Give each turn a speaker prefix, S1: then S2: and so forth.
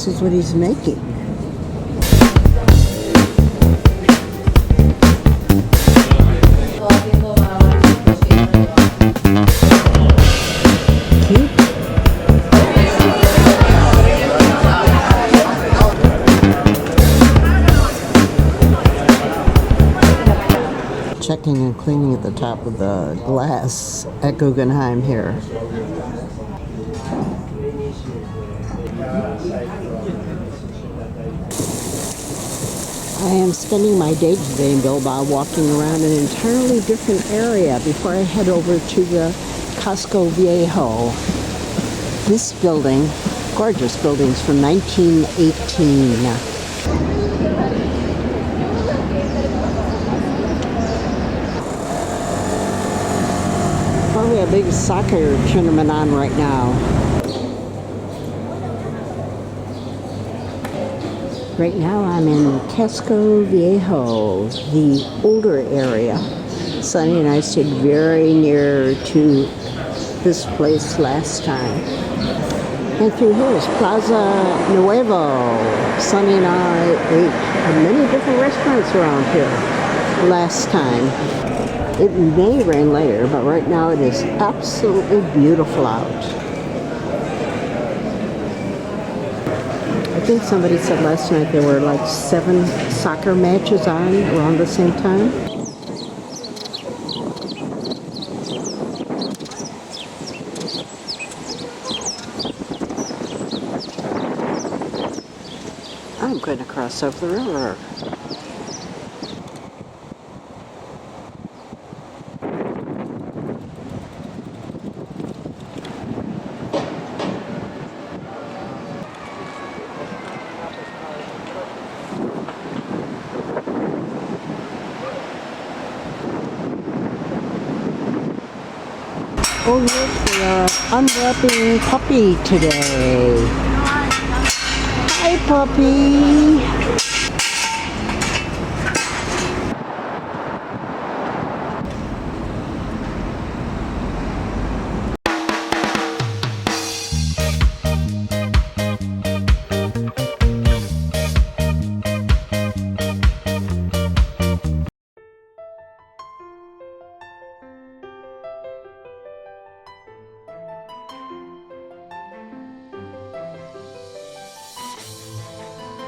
S1: this is what he's making. Cute. Checking and cleaning at the top of the glass at Guggenheim here. I am spending my day today in Bilbao walking around an entirely different area before I head over to the Casco Viejo. This building, gorgeous buildings from 1918. Probably a big soccer tournament on right now. Right now I'm in Casco Viejo, the older area. Sonny and I stayed very near to this place last time. And through here is Plaza Nueva. Sonny and I ate at many different restaurants around here last time. It may rain later, but right now it is absolutely beautiful out. I think somebody said last night there were like 7 soccer matches on around the same time. I'm going to cross over the river. Oh yes, we are unwrapping Puppy today. Hi Puppy!